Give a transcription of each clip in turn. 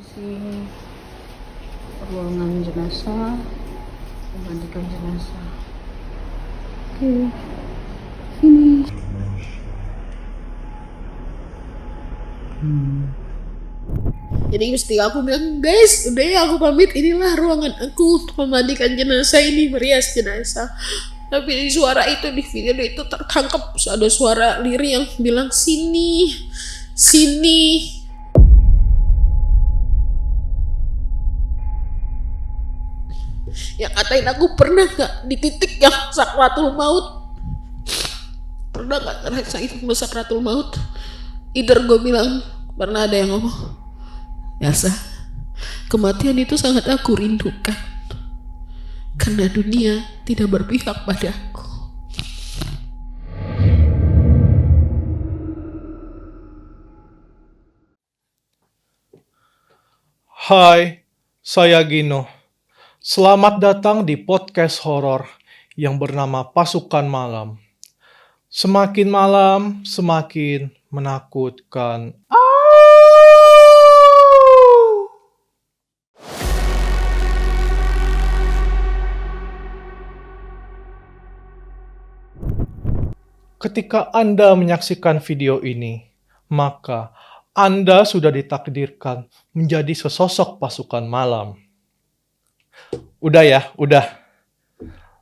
Sini ruangan jenazah, memandikan jenazah. Oke, sini. Jadi istri aku bilang, guys, udah ya aku pamit, inilah ruangan aku untuk memandikan jenazah ini, merias jenazah. Tapi di suara itu, di video itu tertangkap ada suara Liri yang bilang sini, sini. Yang katain aku, pernah gak di titik yang sakratul maut? Pernah gak ngerasain sakratul maut? Either gue bilang, pernah ada yang ngomong, Elsa, kematian itu sangat aku rindukan karena dunia tidak berpihak padaku. Hai, saya Gino. Selamat datang di podcast horor yang bernama Pasukan Malam. Semakin malam, semakin menakutkan. Ketika Anda menyaksikan video ini, maka Anda sudah ditakdirkan menjadi sesosok pasukan malam. Udah ya, udah.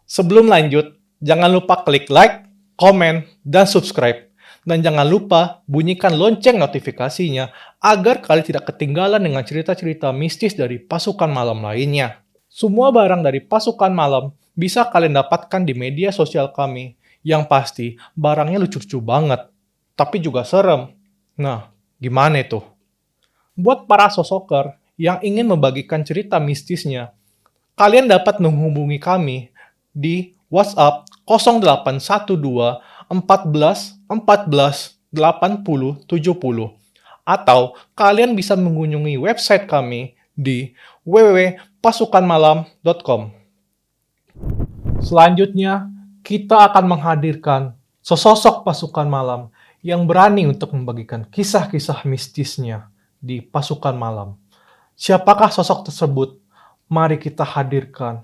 Sebelum lanjut, jangan lupa klik like, komen, dan subscribe. Dan jangan lupa bunyikan lonceng notifikasinya agar kalian tidak ketinggalan dengan cerita-cerita mistis dari pasukan malam lainnya. Semua barang dari pasukan malam bisa kalian dapatkan di media sosial kami. Yang pasti, barangnya lucu-lucu banget, tapi juga serem. Nah, gimana itu? Buat para sosoker yang ingin membagikan cerita mistisnya, kalian dapat menghubungi kami di WhatsApp 0812 14 14 80 70 atau kalian bisa mengunjungi website kami di www.pasukanmalam.com. Selanjutnya, kita akan menghadirkan sesosok pasukan malam yang berani untuk membagikan kisah-kisah mistisnya di pasukan malam. Siapakah sosok tersebut? Mari kita hadirkan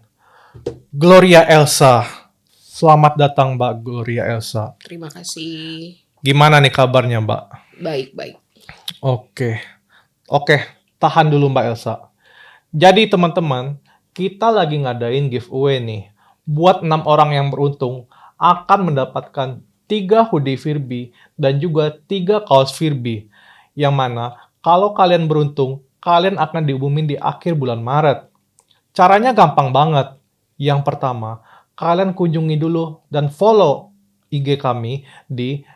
Gloria Elsa. Selamat datang Mbak Gloria Elsa. Terima kasih. Gimana nih kabarnya Mbak? Baik. Oke, tahan dulu Mbak Elsa. Jadi teman-teman, kita lagi ngadain giveaway nih. Buat 6 orang yang beruntung akan mendapatkan 3 hoodie Furby dan juga 3 kaos Furby. Yang mana kalau kalian beruntung, kalian akan diumumin di akhir bulan Maret. Caranya gampang banget. Yang pertama, kalian kunjungi dulu dan follow IG kami di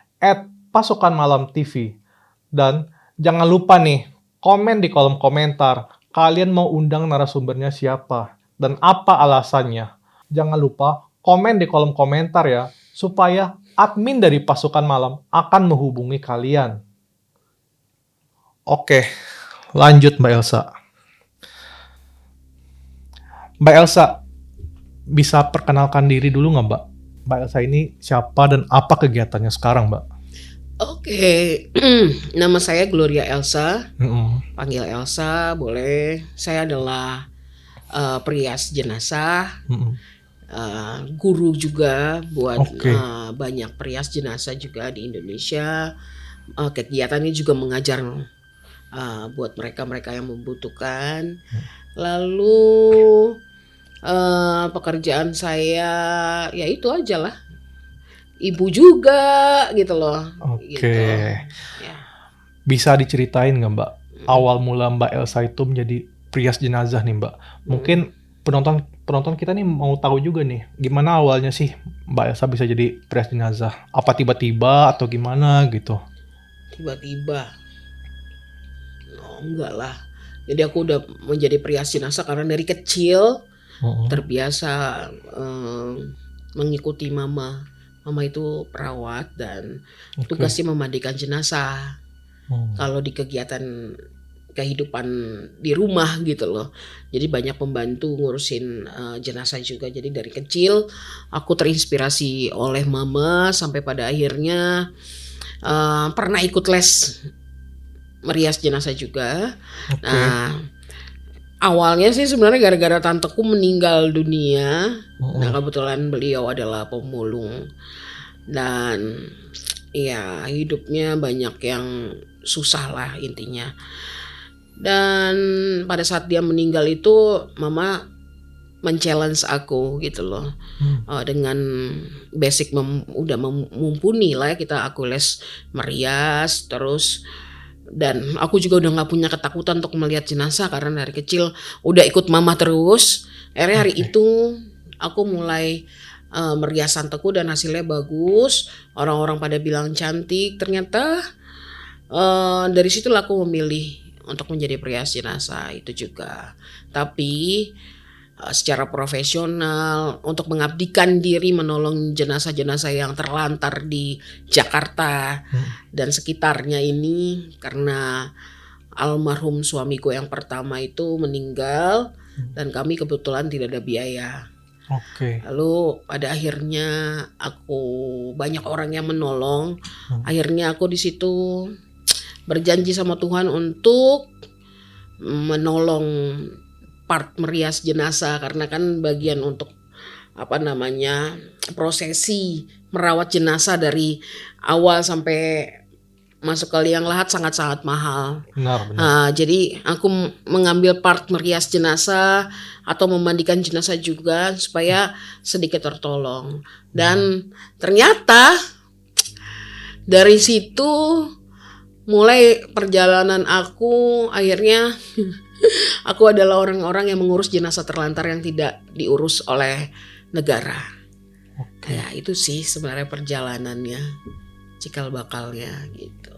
@pasukanmalamtv. Dan jangan lupa nih, komen di kolom komentar, kalian mau undang narasumbernya siapa dan apa alasannya. Jangan lupa komen di kolom komentar ya, supaya admin dari Pasukan Malam akan menghubungi kalian. Oke, lanjut Mbak Elsa. Mbak Elsa, bisa perkenalkan diri dulu nggak Mbak? Mbak Elsa ini siapa dan apa kegiatannya sekarang Mbak? Oke, nama saya Gloria Elsa. Panggil Elsa boleh. Saya adalah perias jenazah. Guru juga buat banyak perias jenazah juga di Indonesia. Kegiatannya juga mengajar buat mereka-mereka yang membutuhkan. Lalu pekerjaan saya ya itu aja lah. Ibu juga gitu loh. Oke. Gitu. Ya. Bisa diceritain nggak Mbak, awal mula Mbak Elsa itu menjadi perias jenazah nih Mbak? Mungkin penonton kita nih mau tahu juga nih, gimana awalnya sih Mbak Elsa bisa jadi perias jenazah? Apa tiba-tiba atau gimana gitu? Tiba-tiba. Oh, enggak lah. Jadi aku udah menjadi perias jenazah karena dari kecil terbiasa mengikuti mama. Mama itu perawat dan tugasnya memandikan jenazah. Kalau di kegiatan kehidupan di rumah gitu loh. Jadi banyak pembantu ngurusin jenazah juga. Jadi dari kecil aku terinspirasi oleh mama sampai pada akhirnya pernah ikut les merias jenazah juga. Nah, Awalnya sih sebenarnya gara-gara tanteku meninggal dunia. Nah kebetulan beliau adalah pemulung dan ya hidupnya banyak yang susah lah intinya. Dan pada saat dia meninggal itu mama men-challenge aku gitu loh. Dengan basic udah mumpuni lah ya aku les merias terus, dan aku juga udah nggak punya ketakutan untuk melihat jenazah karena dari kecil udah ikut mama terus. Akhirnya hari itu aku mulai merias santeku dan hasilnya bagus. Orang-orang pada bilang cantik. Ternyata dari situlah aku memilih untuk menjadi perias jenazah itu juga. Tapi secara profesional untuk mengabdikan diri menolong jenazah-jenazah yang terlantar di Jakarta dan sekitarnya ini, karena almarhum suamiku yang pertama itu meninggal dan kami kebetulan tidak ada biaya. Lalu pada akhirnya aku banyak orang yang menolong. Akhirnya aku di situ berjanji sama Tuhan untuk menolong part merias jenazah, karena kan bagian untuk prosesi merawat jenazah dari awal sampai masuk ke liang lahat sangat-sangat mahal. Benar. Jadi aku mengambil part merias jenazah atau memandikan jenazah juga supaya sedikit tertolong. Dan ternyata dari situ mulai perjalanan aku. Akhirnya aku adalah orang-orang yang mengurus jenazah terlantar yang tidak diurus oleh negara. Ya itu sih sebenarnya perjalanannya, cikal bakalnya gitu.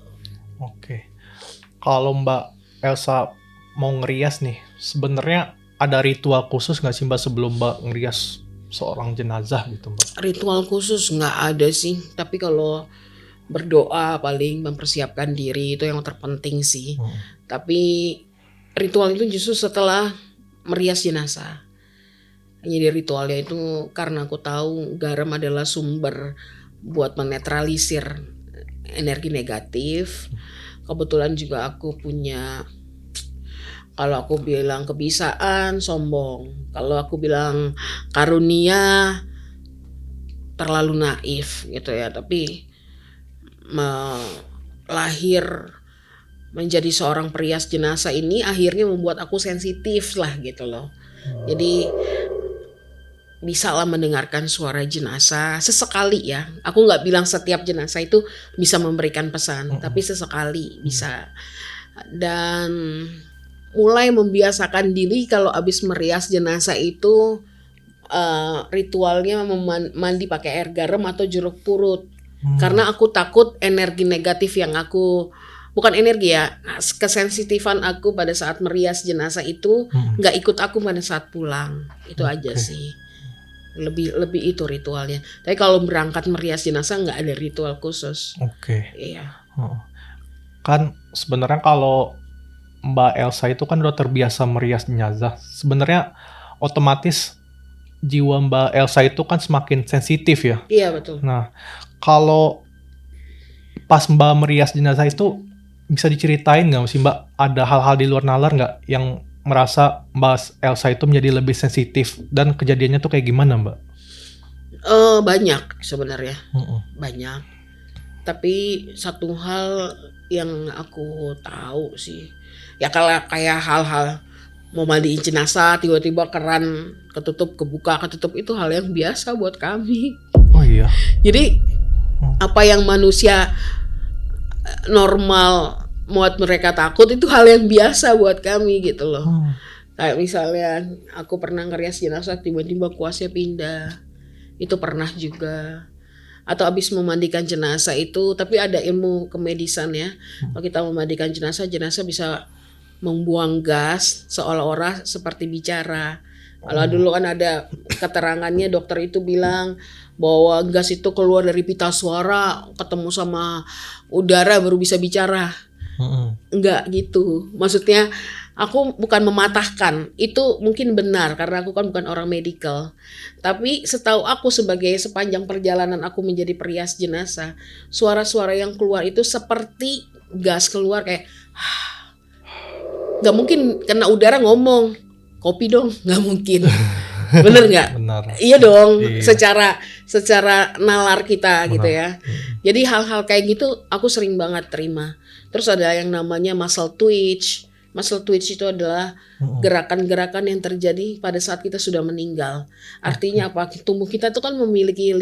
Kalau Mbak Elsa mau ngerias nih, sebenarnya ada ritual khusus nggak sih Mbak sebelum Mbak ngerias seorang jenazah gitu Mbak? Ritual khusus nggak ada sih, tapi kalau berdoa paling mempersiapkan diri itu yang terpenting sih. Tapi ritual itu justru setelah merias jenazah. Jadi ritualnya itu karena aku tahu garam adalah sumber buat menetralisir energi negatif. Kebetulan juga aku punya, kalau aku bilang kebisaan sombong, kalau aku bilang karunia terlalu naif gitu ya. Tapi lahir menjadi seorang perias jenazah ini akhirnya membuat aku sensitif lah gitu loh. Jadi bisa lah mendengarkan suara jenazah sesekali ya. Aku nggak bilang setiap jenazah itu bisa memberikan pesan, tapi sesekali bisa. Dan mulai membiasakan diri kalau abis merias jenazah itu ritualnya mandi pakai air garam atau jeruk purut. Karena aku takut energi negatif yang aku, bukan energi ya, kesensitifan aku pada saat merias jenazah itu nggak ikut aku pada saat pulang. Itu aja sih. Lebih itu ritualnya. Tapi kalau berangkat merias jenazah nggak ada ritual khusus. Iya. Kan sebenarnya kalau Mbak Elsa itu kan udah terbiasa merias jenazah, sebenarnya otomatis jiwa Mbak Elsa itu kan semakin sensitif ya. Iya betul. Nah, kalau pas Mbak merias jenazah itu bisa diceritain nggak sih Mbak, ada hal-hal di luar nalar nggak yang merasa Mbak Elsa itu menjadi lebih sensitif, dan kejadiannya tuh kayak gimana Mbak? Banyak sebenarnya, banyak. Tapi satu hal yang aku tahu sih, ya kalau kayak hal-hal mau mandiin jenazah tiba-tiba keran ketutup kebuka ketutup itu hal yang biasa buat kami. Iya. Jadi apa yang manusia normal buat mereka takut itu hal yang biasa buat kami gitu loh. Kayak misalnya aku pernah ngerias jenazah tiba-tiba kuasnya pindah, itu pernah juga. Atau habis memandikan jenazah itu, tapi ada ilmu kemedisan ya. Kalau kita memandikan jenazah bisa membuang gas seolah-olah seperti bicara. Kalau dulu kan ada keterangannya dokter itu bilang bahwa gas itu keluar dari pita suara, ketemu sama udara baru bisa bicara. Enggak gitu. Maksudnya aku bukan mematahkan, itu mungkin benar karena aku kan bukan orang medical. Tapi setahu aku sepanjang perjalanan aku menjadi perias jenazah, suara-suara yang keluar itu seperti gas keluar kayak nggak mungkin kena udara ngomong. kopi dong, nggak mungkin. Bener nggak? Benar. Iya dong, Iya. secara nalar kita gitu Benar. ya. Jadi hal-hal kayak gitu aku sering banget terima. Terus ada yang namanya muscle twitch. Muscle twitch itu adalah gerakan-gerakan yang terjadi pada saat kita sudah meninggal. Artinya apa? Tubuh kita itu kan memiliki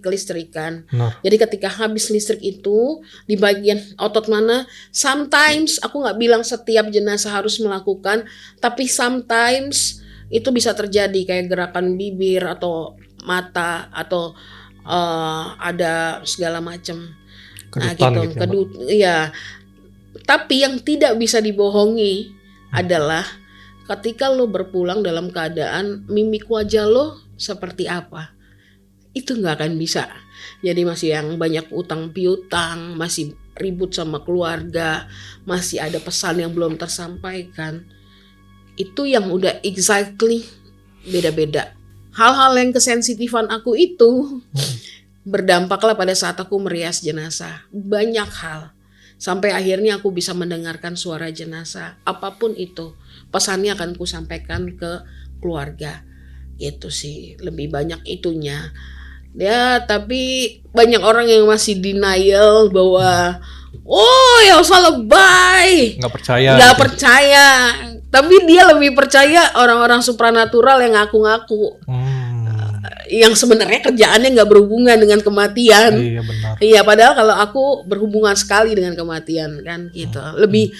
kelistrikan. Benar. Jadi ketika habis listrik itu di bagian otot mana, sometimes aku nggak bilang setiap jenazah harus melakukan, tapi sometimes itu bisa terjadi kayak gerakan bibir atau mata atau ada segala macam. Nah Kedutan gitu, gitu ya, Mbak. iya. Tapi yang tidak bisa dibohongi adalah ketika lo berpulang dalam keadaan mimik wajah lo seperti apa. Itu nggak akan bisa. Jadi masih yang banyak utang piutang, masih ribut sama keluarga, masih ada pesan yang belum tersampaikan. Itu yang udah exactly beda-beda. Hal-hal yang kesensitifan aku itu berdampaklah pada saat aku merias jenazah. Banyak hal. Sampai akhirnya aku bisa mendengarkan suara jenazah. Apapun itu, pesannya akan ku sampaikan ke keluarga. Itu sih, lebih banyak itunya. Ya, tapi banyak orang yang masih denial bahwa oh ya usah lebay. Nggak percaya. Nggak gitu. percaya. Tapi dia lebih percaya orang-orang supranatural yang ngaku-ngaku. Yang sebenarnya kerjaannya nggak berhubungan dengan kematian. Iya benar. Iya, padahal kalau aku berhubungan sekali dengan kematian kan gitu. Lebih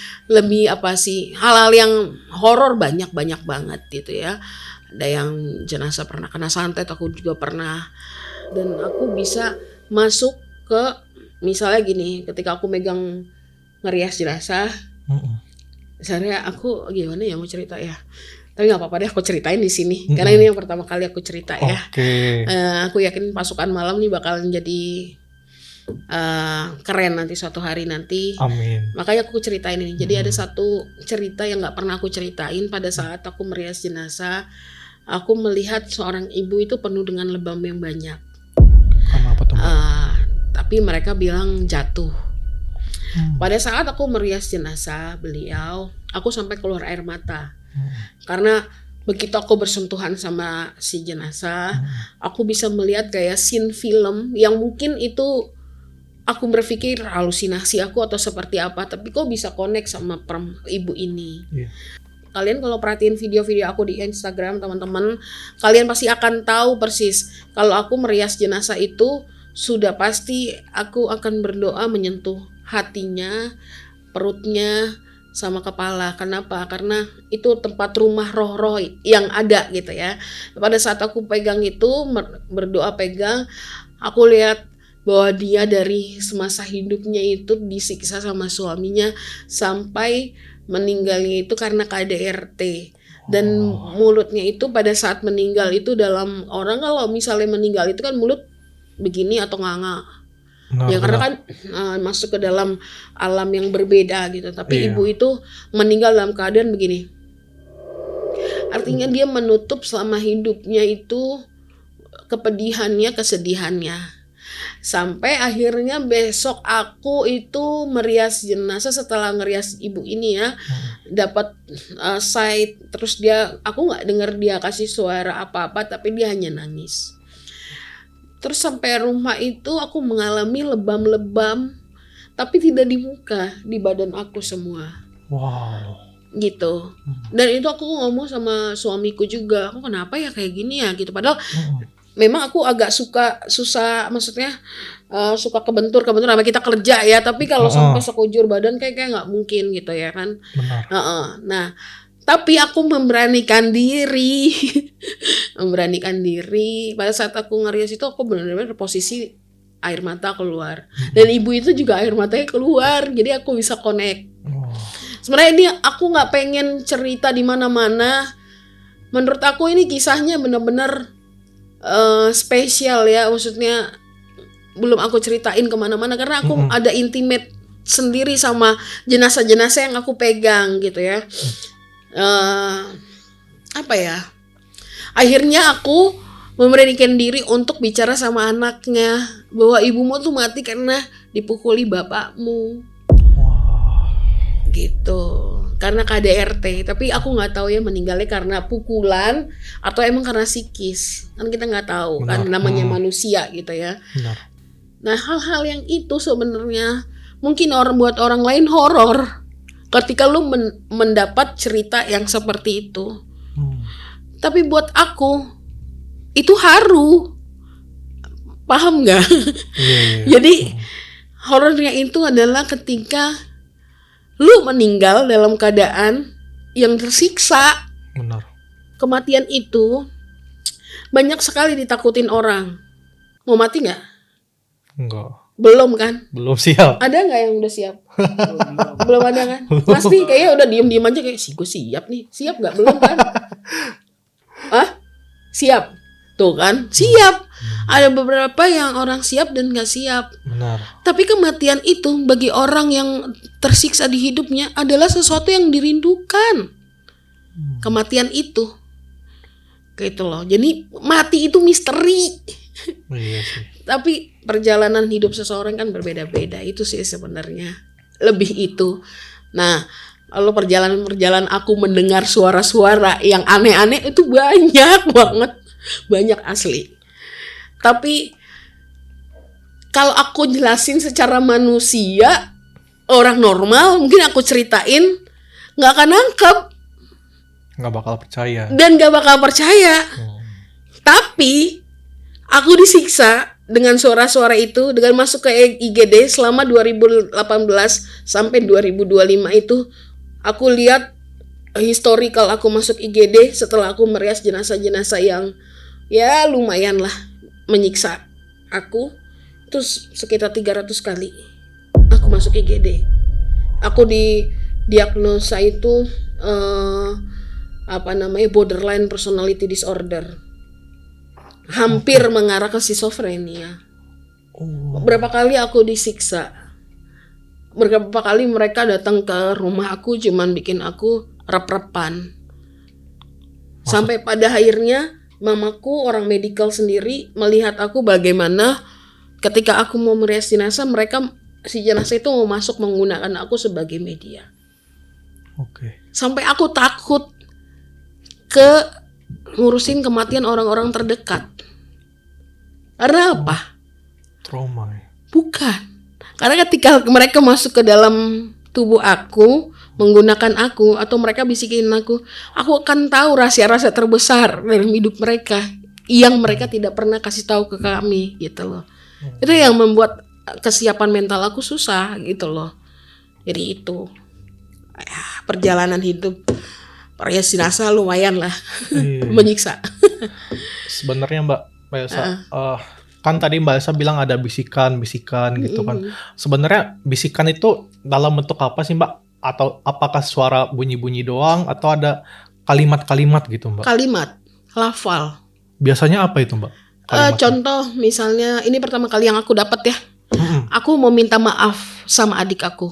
apa sih, hal-hal yang horor banyak banget gitu ya. Ada yang jenazah pernah kena santet, aku juga pernah. Dan aku bisa masuk ke misalnya gini, ketika aku megang ngerias jenazah, misalnya aku gimana ya mau cerita ya. Tapi nggak apa-apa deh, aku ceritain di sini karena ini yang pertama kali aku cerita ya. Aku yakin pasukan malam nih bakalan jadi keren nanti suatu hari nanti. Amin. Makanya aku ceritain ini. Jadi ada satu cerita yang nggak pernah aku ceritain pada saat aku merias jenazah. Aku melihat seorang ibu itu penuh dengan lebam yang banyak. Karena apa tuh? Tapi mereka bilang jatuh. Pada saat aku merias jenazah beliau, aku sampai keluar air mata. Karena begitu aku bersentuhan sama si jenazah, aku bisa melihat kayak scene film yang mungkin itu aku berpikir halusinasi aku atau seperti apa, tapi kok bisa connect sama ibu ini. Kalian kalau perhatiin video-video aku di Instagram teman-teman, kalian pasti akan tahu persis kalau aku merias jenazah itu sudah pasti aku akan berdoa menyentuh hatinya, perutnya, sama kepala. Kenapa? Karena itu tempat rumah roh-roh yang ada gitu ya. Pada saat aku pegang itu, berdoa pegang, aku lihat bahwa dia dari semasa hidupnya itu disiksa sama suaminya sampai meninggalnya itu karena KDRT. Dan mulutnya itu pada saat meninggal itu, dalam orang kalau misalnya meninggal itu kan mulut begini atau nganga. Ya karena kan masuk ke dalam alam yang berbeda gitu. Tapi ibu itu meninggal dalam keadaan begini. Artinya dia menutup selama hidupnya itu kepedihannya, kesedihannya. Sampai akhirnya besok aku itu merias jenazah, setelah ngerias ibu ini ya, dapat sight, terus aku nggak dengar dia kasih suara apa-apa, tapi dia hanya nangis. Terus sampai rumah itu aku mengalami lebam-lebam, tapi tidak di muka, di badan aku semua. Wow. Gitu. Dan itu aku ngomong sama suamiku juga, aku kenapa ya kayak gini ya gitu. Padahal memang aku agak susah, maksudnya suka kebentur sama kita kerja ya. Tapi kalau sampai sekujur badan kayak nggak mungkin gitu ya kan. Benar. Nah, tapi aku memberanikan diri. Pada saat aku ngerias itu aku benar-benar posisi air mata keluar. Dan ibu itu juga air matanya keluar. Jadi aku bisa connect. Sebenarnya ini aku nggak pengen cerita di mana-mana. Menurut aku ini kisahnya benar-benar spesial ya. Maksudnya belum aku ceritain kemana-mana karena aku ada intimate sendiri sama jenazah-jenazah yang aku pegang gitu ya. Akhirnya aku memberanikan diri untuk bicara sama anaknya bahwa ibumu tuh mati karena dipukuli bapakmu. Gitu. karena KDRT, tapi aku nggak tahu ya meninggalnya karena pukulan atau emang karena psikis, kan kita nggak tahu. Kan Benar. namanya manusia gitu ya. Benar. Nah, hal-hal yang itu sebenarnya mungkin buat orang lain horor ketika lu mendapat cerita yang seperti itu. Tapi buat aku itu haru. Paham nggak? Jadi horornya itu adalah ketika lu meninggal dalam keadaan yang tersiksa. Benar. Kematian itu banyak sekali ditakutin orang. Mau mati nggak? Enggak. Belum kan? Belum siap. Ada nggak yang udah siap? Belum ada kan? Pasti kayaknya udah diem aja kayak gue siap nih. Siap nggak? Belum kan? Siap. Tuh kan? Siap. Ada beberapa yang orang siap dan nggak siap. Benar. Tapi kematian itu bagi orang yang tersiksa di hidupnya adalah sesuatu yang dirindukan. Kematian itu. Gitu loh. Jadi mati itu misteri. Iya sih. Tapi perjalanan hidup seseorang kan berbeda-beda. Itu sih sebenarnya. Lebih itu. Nah, kalau perjalanan aku mendengar suara-suara yang aneh-aneh itu banyak banget. Banyak asli. Tapi kalau aku jelasin secara manusia, orang normal, mungkin aku ceritain gak akan nangkep. Nggak bakal percaya. Dan gak bakal percaya. Tapi aku disiksa dengan suara-suara itu, dengan masuk ke IGD selama 2018 sampai 2025 itu. Aku lihat historical aku masuk IGD setelah aku merias jenazah-jenazah yang ya lumayan lah menyiksa aku. Terus sekitar 300 kali aku masuk IGD. Aku diagnosa itu borderline personality disorder. Hampir mengarah ke schizophrenia. Berapa kali aku disiksa. Berapa kali mereka datang ke rumah aku cuman bikin aku rep-repan. Sampai pada akhirnya mamaku orang medical sendiri melihat aku bagaimana ketika aku mau merias jenazah, si jenazah itu mau masuk menggunakan aku sebagai media. Sampai aku takut ngurusin kematian orang-orang terdekat. Karena apa? Trauma ya? Bukan. Karena ketika mereka masuk ke dalam tubuh aku, menggunakan aku, atau mereka bisikin aku akan tahu rahasia-rahasia terbesar dalam hidup mereka yang mereka tidak pernah kasih tahu ke kami gitu loh. Itu yang membuat kesiapan mental aku susah gitu loh. Jadi itu perjalanan hidup Rias jenazah lumayan lah. Menyiksa. Sebenarnya Mbak Elsa, kan tadi Mbak Elsa bilang ada bisikan-bisikan gitu kan. Sebenarnya bisikan itu dalam bentuk apa sih Mbak? Atau apakah suara bunyi-bunyi doang atau ada kalimat-kalimat gitu Mbak? Kalimat, lafal. Biasanya apa itu Mbak? Contoh misalnya ini pertama kali yang aku dapat ya. Aku mau minta maaf sama adik aku.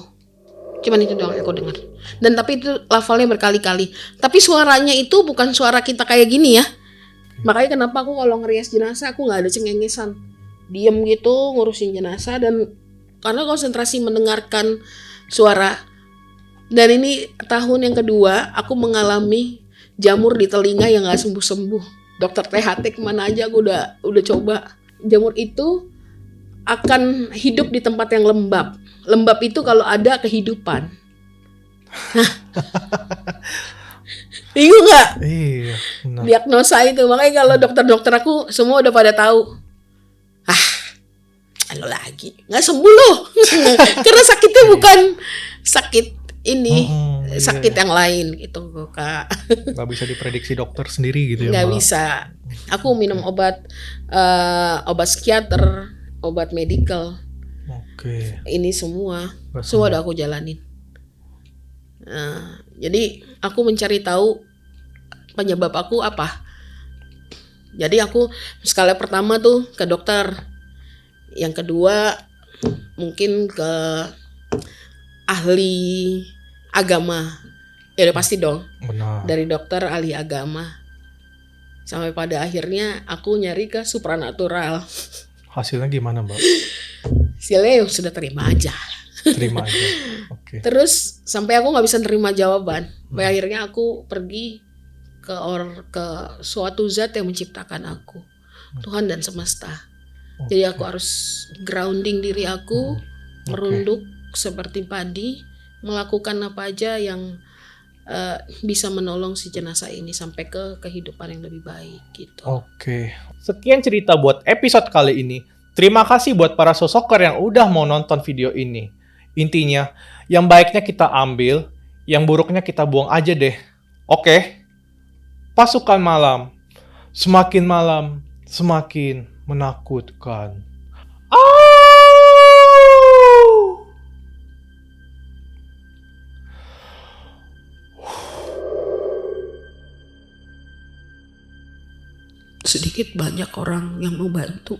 Cuman itu doang aku dengar. Dan tapi itu lafalnya berkali-kali. Tapi suaranya itu bukan suara kita kayak gini ya. Makanya kenapa aku kalau ngerias jenazah aku nggak ada cengengesan. Diem gitu ngurusin jenazah dan karena konsentrasi mendengarkan suara. Dan ini tahun yang kedua aku mengalami jamur di telinga yang nggak sembuh-sembuh. Dokter THT kemana aja aku udah coba. Jamur itu akan hidup di tempat yang lembab. Lembab itu kalau ada kehidupan. Bingung nggak? Iya. Diagnosa itu. Makanya kalau dokter-dokter aku semua udah pada tahu. Anu lagi nggak sembuh loh. Karena sakitnya bukan sakit ini, sakit yang lain gitu Kak. Nggak bisa diprediksi dokter sendiri gitu ya? Nggak bisa. Aku minum obat psikiater, obat medikal. Ini semua udah aku jalanin. Nah, jadi aku mencari tahu penyebab aku apa. Jadi aku skala pertama tuh ke dokter. Yang kedua mungkin ke ahli agama. Ya udah pasti dong. Benar. Dari dokter ahli agama. Sampai pada akhirnya aku nyari ke supranatural. Hasilnya gimana Mbak? Hasilnya sudah terima aja. Terima aja. Oke. Terus sampai aku nggak bisa nerima jawaban. Sampai akhirnya aku pergi ke suatu zat yang menciptakan aku, Tuhan dan semesta. Jadi aku harus grounding diri aku, merunduk seperti padi, melakukan apa aja yang bisa menolong si jenazah ini sampai ke kehidupan yang lebih baik gitu. Oke. Sekian cerita buat episode kali ini. Terima kasih buat para sosoker yang udah mau nonton video ini. Intinya, yang baiknya kita ambil, yang buruknya kita buang aja deh. Oke? Pasukan malam. Malam, semakin menakutkan. Au! Sedikit banyak orang yang mau bantu,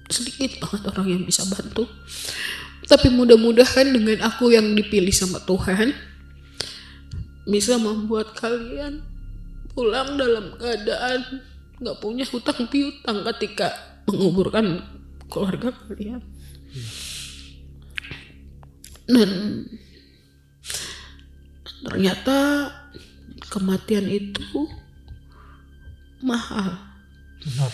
sedikit banget orang yang bisa bantu. Tapi mudah-mudahan dengan aku yang dipilih sama Tuhan bisa membuat kalian pulang dalam keadaan gak punya hutang piutang ketika menguburkan keluarga kalian. Dan ternyata kematian itu mahal. Benar.